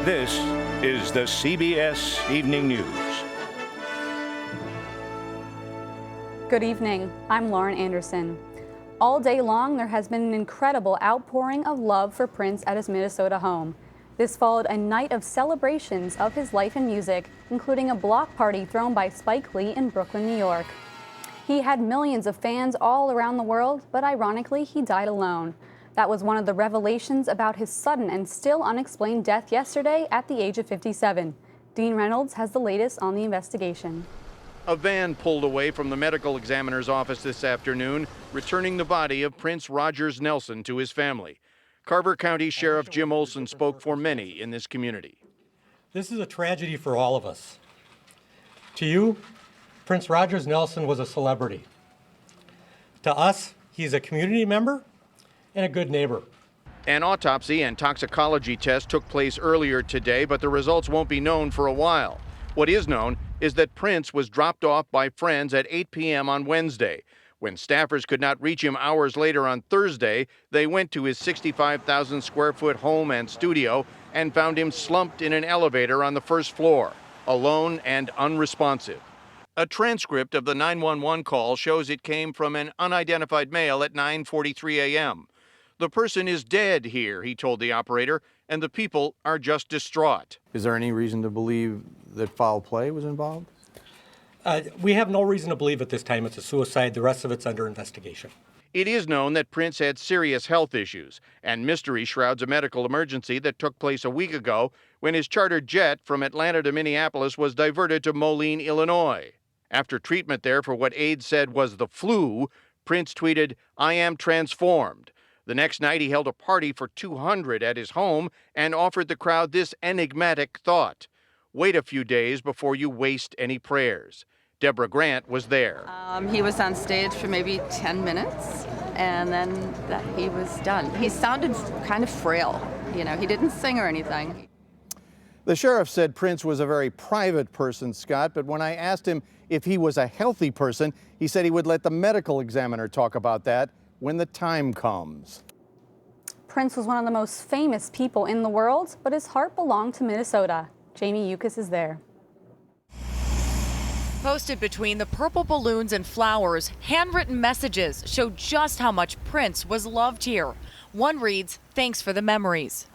This is the CBS Evening News. Good evening. I'm Lauren Anderson. All day long, there has been an incredible outpouring of love for Prince at his Minnesota home. This followed a night of celebrations of his life and music, including a block party thrown by Spike Lee in Brooklyn, New York. He had millions of fans all around the world, but ironically, he died alone. That was one of the revelations about his sudden and still unexplained death yesterday at the age of 57. Dean Reynolds has the latest on the investigation. A van pulled away from the medical examiner's office this afternoon, returning the body of Prince Rogers Nelson to his family. Carver County Sheriff Jim Olson spoke for many in this community. This is a tragedy for all of us. To you, Prince Rogers Nelson was a celebrity. To us, he's a community member and a good neighbor. An autopsy and toxicology test took place earlier today, but the results won't be known for a while. What is known is that Prince was dropped off by friends at 8 p.m. on Wednesday. When staffers could not reach him hours later on Thursday, they went to his 65,000 square foot home and studio and found him slumped in an elevator on the first floor, alone and unresponsive. A transcript of the 911 call shows it came from an unidentified male at 9:43 a.m. The person is dead here, he told the operator, and the people are just distraught. Is there any reason to believe that foul play was involved? We have no reason to believe at this time it's a suicide. The rest of it's under investigation. It is known that Prince had serious health issues, and mystery shrouds a medical emergency that took place a week ago when his chartered jet from Atlanta to Minneapolis was diverted to Moline, Illinois. After treatment there for what aides said was the flu, Prince tweeted, "I am transformed." The next night, he held a party for 200 at his home and offered the crowd this enigmatic thought: wait a few days before you waste any prayers. Deborah Grant was there. He was on stage for maybe 10 minutes, and then he was done. He sounded kind of frail. You know, he didn't sing or anything. The sheriff said Prince was a very private person, Scott, but when I asked him if he was a healthy person, he said he would let the medical examiner talk about that when the time comes. Prince was one of the most famous people in the world, but his heart belonged to Minnesota. Jamie Yukas is there. Posted between the purple balloons and flowers, handwritten messages show just how much Prince was loved here. One reads, "Thanks for the memories."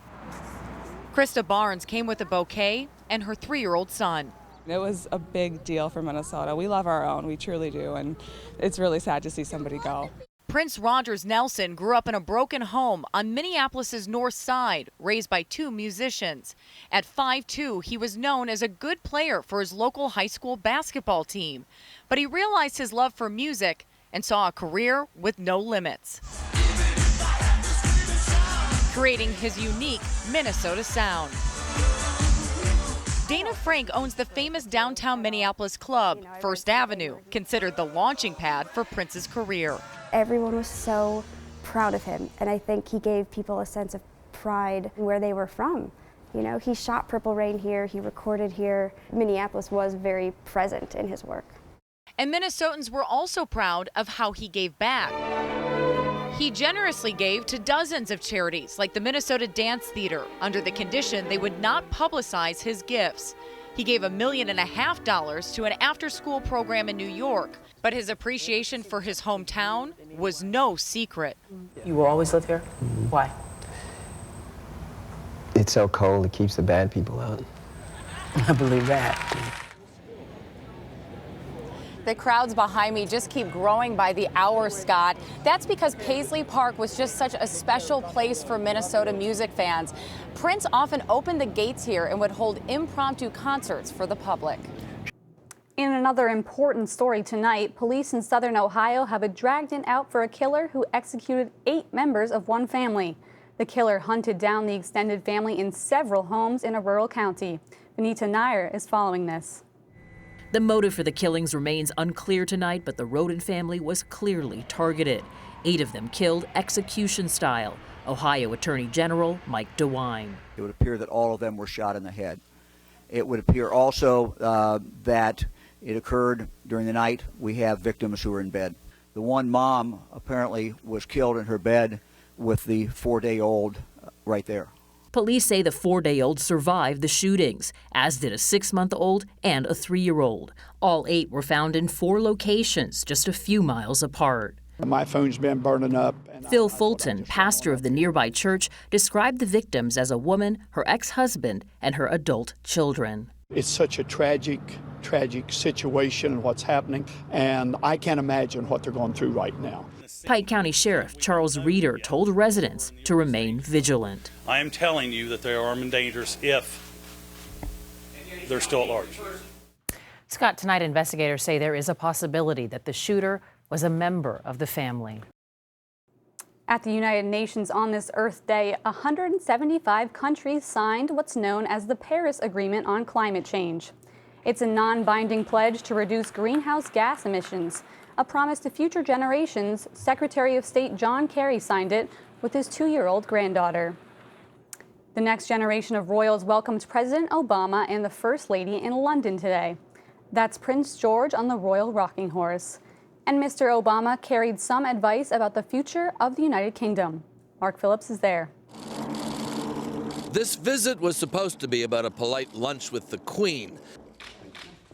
Krista Barnes came with a bouquet and her 3-year-old son. It was a big deal for Minnesota. We love our own, we truly do, and it's really sad to see somebody go. Prince Rogers Nelson grew up in a broken home on Minneapolis's north side, raised by 2 musicians. At 5'2", he was known as a good player for his local high school basketball team. But he realized his love for music and saw a career with no limits, creating his unique Minnesota sound. Dana Frank owns the famous downtown Minneapolis club, First Avenue, considered the launching pad for Prince's career. Everyone was so proud of him, and I think he gave people a sense of pride where they were from. You know, he shot Purple Rain here, he recorded here. Minneapolis was very present in his work. And Minnesotans were also proud of how he gave back. He generously gave to dozens of charities like the Minnesota Dance Theater under the condition they would not publicize his gifts. He gave $1.5 million to an after-school program in New York, but his appreciation for his hometown was no secret. You will always live here? Why? It's so cold, it keeps the bad people out. I believe that. The crowds behind me just keep growing by the hour, Scott. That's because Paisley Park was just such a special place for Minnesota music fans. Prince often opened the gates here and would hold impromptu concerts for the public. In another important story tonight, police in southern Ohio have a drag-in out for a killer who executed 8 members of one family. The killer hunted down the extended family in several homes in a rural county. Benita Nair is following this. The motive for the killings remains unclear tonight, but the Roden family was clearly targeted. 8 of them killed execution style. Ohio Attorney General Mike DeWine. It would appear that all of them were shot in the head. It would appear also that it occurred during the night. We have victims who are in bed. The one mom apparently was killed in her bed with the 4-day-old right there. Police say the 4-day-old survived the shootings, as did a 6-month-old and a 3-year-old. All 8 were found in 4 locations, just a few miles apart. My phone's been burning up. Phil Fulton, pastor of the nearby church, described the victims as a woman, her ex-husband, and her adult children. It's such a tragic situation and what's happening, and I can't imagine what they're going through right now. Pike County Sheriff Charles Reeder told residents to remain vigilant. I am telling you that they are armed and dangerous if they're still at large. Scott, tonight investigators say there is a possibility that the shooter was a member of the family. At the United Nations on this Earth Day, 175 countries signed what's known as the Paris Agreement on Climate Change. It's a non-binding pledge to reduce greenhouse gas emissions. A promise to future generations, Secretary of State John Kerry signed it with his 2-year-old granddaughter. The next generation of royals welcomed President Obama and the First Lady in London today. That's Prince George on the royal rocking horse. And Mr. Obama carried some advice about the future of the United Kingdom. Mark Phillips is there. This visit was supposed to be about a polite lunch with the Queen.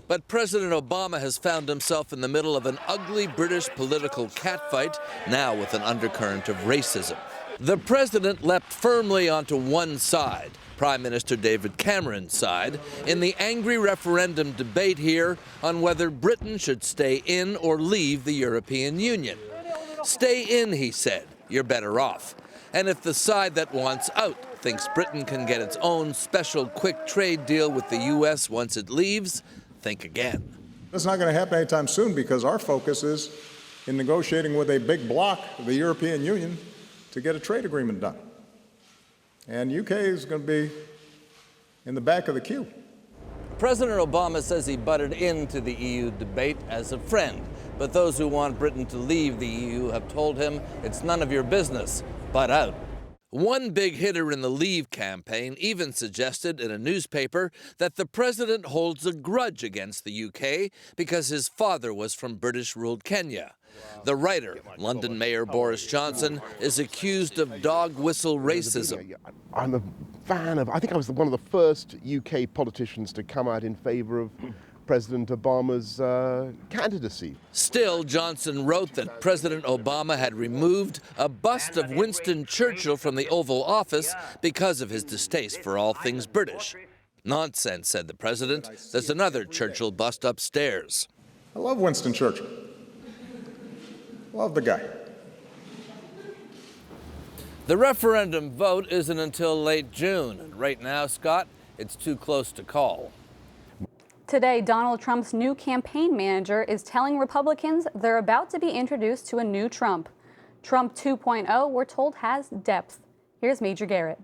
But President Obama has found himself in the middle of an ugly British political catfight, now with an undercurrent of racism. The president leapt firmly onto one side, Prime Minister David Cameron's side, in the angry referendum debate here on whether Britain should stay in or leave the European Union. Stay in, he said, you're better off. And if the side that wants out thinks Britain can get its own special quick trade deal with the U.S. once it leaves, think again. That's not going to happen anytime soon because our focus is in negotiating with a big bloc, the European Union, to get a trade agreement done. And UK is going to be in the back of the queue. President Obama says he butted into the EU debate as a friend, but those who want Britain to leave the EU have told him it's none of your business, butt out. One big hitter in the Leave campaign even suggested in a newspaper that the president holds a grudge against the UK because his father was from British-ruled Kenya. The writer, London Mayor Boris Johnson, is accused of dog whistle racism. I'm a fan of, I think I was one of the first UK politicians to come out in favor of President Obama's candidacy. Still, Johnson wrote that President Obama had removed a bust of Winston Churchill from the Oval Office because of his distaste for all things British. Nonsense, said the president. There's another Churchill bust upstairs. I love Winston Churchill. Love the guy. The referendum vote isn't until late June. And right now, Scott, it's too close to call. Today, Donald Trump's new campaign manager is telling Republicans they're about to be introduced to a new Trump. Trump 2.0, we're told, has depth. Here's Major Garrett.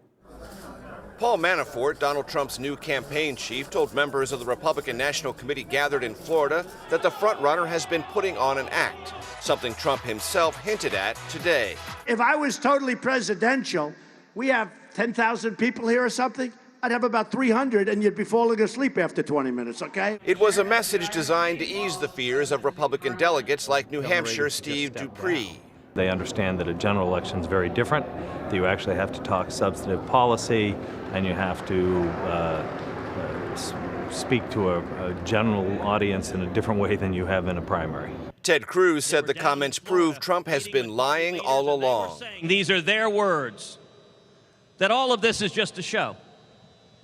Paul Manafort, Donald Trump's new campaign chief, told members of the Republican National Committee gathered in Florida that the frontrunner has been putting on an act, something Trump himself hinted at today. If I was totally presidential, we have 10,000 people here or something, I'd have about 300 and you'd be falling asleep after 20 minutes, okay? It was a message designed to ease the fears of Republican delegates like New Hampshire's Steve Dupree. They understand that a general election is very different, that you actually have to talk substantive policy, and you have to speak to a general audience in a different way than you have in a primary. Ted Cruz said the comments prove Trump has been lying all along. These are their words, that all of this is just a show,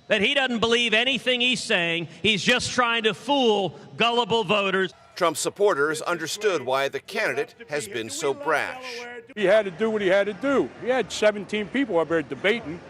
that he doesn't believe anything he's saying, he's just trying to fool gullible voters. Trump's supporters understood why the candidate has been so brash. He had to do what he had to do. He had 17 people up there debating,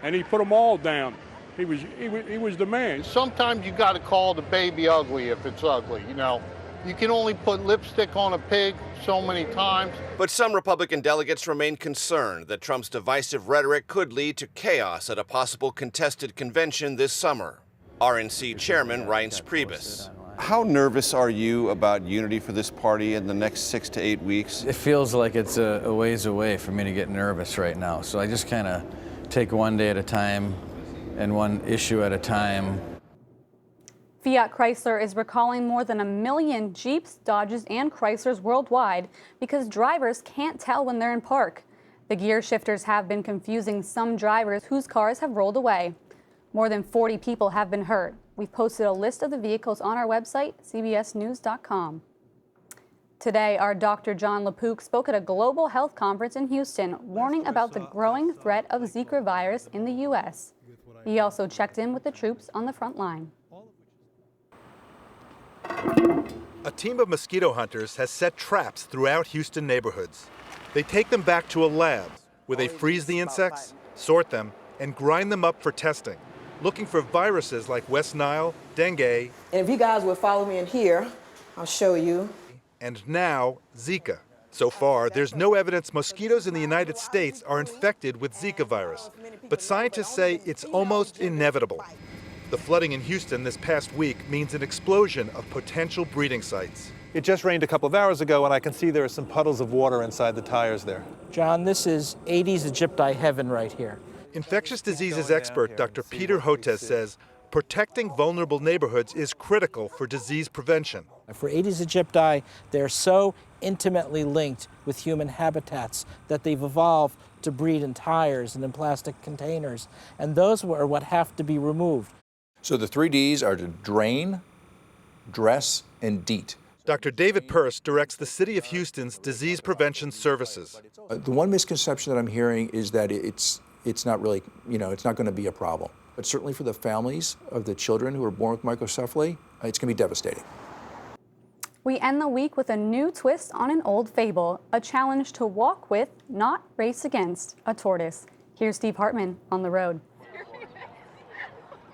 and he put them all down. He was the man. Sometimes you got to call the baby ugly if it's ugly, you know. You can only put lipstick on a pig so many times. But some Republican delegates remain concerned that Trump's divisive rhetoric could lead to chaos at a possible contested convention this summer. RNC Chairman Reince Priebus. How nervous are you about unity for this party in the next 6 to 8 weeks? It feels like it's a ways away for me to get nervous right now. So I just kind of take one day at a time and one issue at a time. Fiat Chrysler is recalling more than 1 million Jeeps, Dodges, and Chryslers worldwide because drivers can't tell when they're in park. The gear shifters have been confusing some drivers whose cars have rolled away. More than 40 people have been hurt. We've posted a list of the vehicles on our website, cbsnews.com. Today, our Dr. John LaPook spoke at a global health conference in Houston, warning about the growing threat of Zika virus in the U.S. He also checked in with the troops on the front line. A team of mosquito hunters has set traps throughout Houston neighborhoods. They take them back to a lab where they freeze the insects, sort them, and grind them up for testing, looking for viruses like West Nile, dengue, And if you guys would follow me in here, I'll show you. And now Zika. So far, there's no evidence mosquitoes in the United States are infected with Zika virus, but scientists say it's almost inevitable. The flooding in Houston this past week means an explosion of potential breeding sites. It just rained a couple of hours ago, and I can see there are some puddles of water inside the tires there. John, this is 80s Egypti heaven right here. Infectious diseases expert Dr. Peter Hotez says protecting vulnerable neighborhoods is critical for disease prevention. For Aedes aegypti, they're so intimately linked with human habitats that they've evolved to breed in tires and in plastic containers, and those are what have to be removed. So the 3 Ds are to drain, dress, and DEET. Dr. David Peirce directs the City of Houston's disease prevention services. The one misconception that I'm hearing is that it's not really, it's not going to be a problem. But certainly for the families of the children who are born with microcephaly, it's going to be devastating. We end the week with a new twist on an old fable, a challenge to walk with, not race against, a tortoise. Here's Steve Hartman on the road.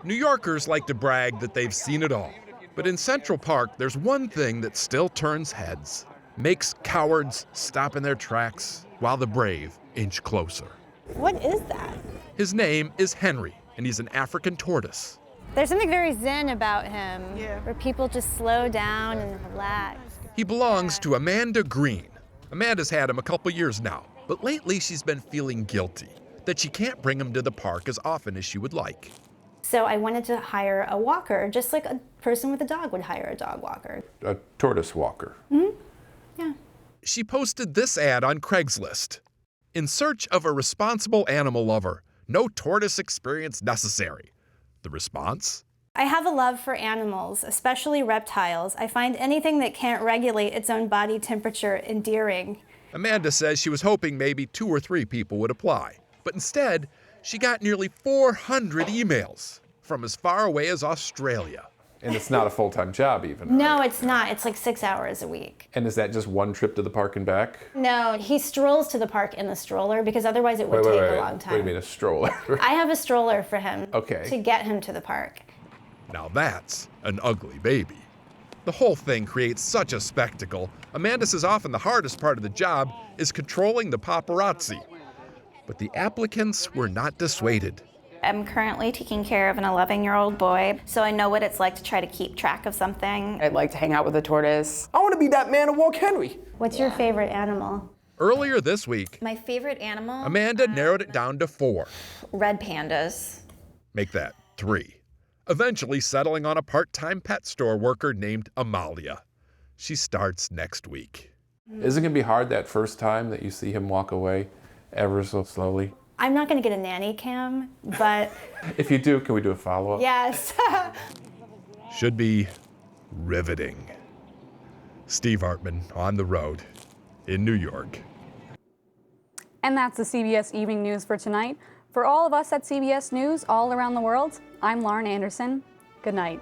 New Yorkers like to brag that they've seen it all. But in Central Park, there's one thing that still turns heads, makes cowards stop in their tracks while the brave inch closer. What is that? His name is Henry, and he's an African tortoise. There's something very zen about him, where people just slow down and relax. He belongs to Amanda Green. Amanda's had him a couple years now, but lately she's been feeling guilty that she can't bring him to the park as often as she would like. So I wanted to hire a walker, just like a person with a dog would hire a dog walker. A tortoise walker. Mm-hmm. Yeah. She posted this ad on Craigslist. In search of a responsible animal lover, no tortoise experience necessary. The response? I have a love for animals, especially reptiles. I find anything that can't regulate its own body temperature endearing. Amanda says she was hoping maybe 2 or 3 people would apply, but instead, she got nearly 400 emails from as far away as Australia. And it's not a full-time job even, right? No, it's not. It's like 6 hours a week. And is that just one trip to the park and back? No, he strolls to the park in the stroller because otherwise it would take a long time. What do you mean a stroller? I have a stroller for him to get him to the park. Now that's an ugly baby. The whole thing creates such a spectacle. Amanda says often the hardest part of the job is controlling the paparazzi. But the applicants were not dissuaded. I'm currently taking care of an 11-year-old boy, so I know what it's like to try to keep track of something. I'd like to hang out with a tortoise. I want to be that man who walk Henry. What's your favorite animal? Earlier this week, My favorite animal? Amanda narrowed it down to 4. Red pandas. Make that 3. Eventually settling on a part-time pet store worker named Amalia. She starts next week. Is it going to be hard that first time that you see him walk away ever so slowly? I'm not going to get a nanny cam, but... If you do, can we do a follow-up? Yes. Should be riveting. Steve Hartman on the road in New York. And that's the CBS Evening News for tonight. For all of us at CBS News all around the world, I'm Lauren Anderson. Good night.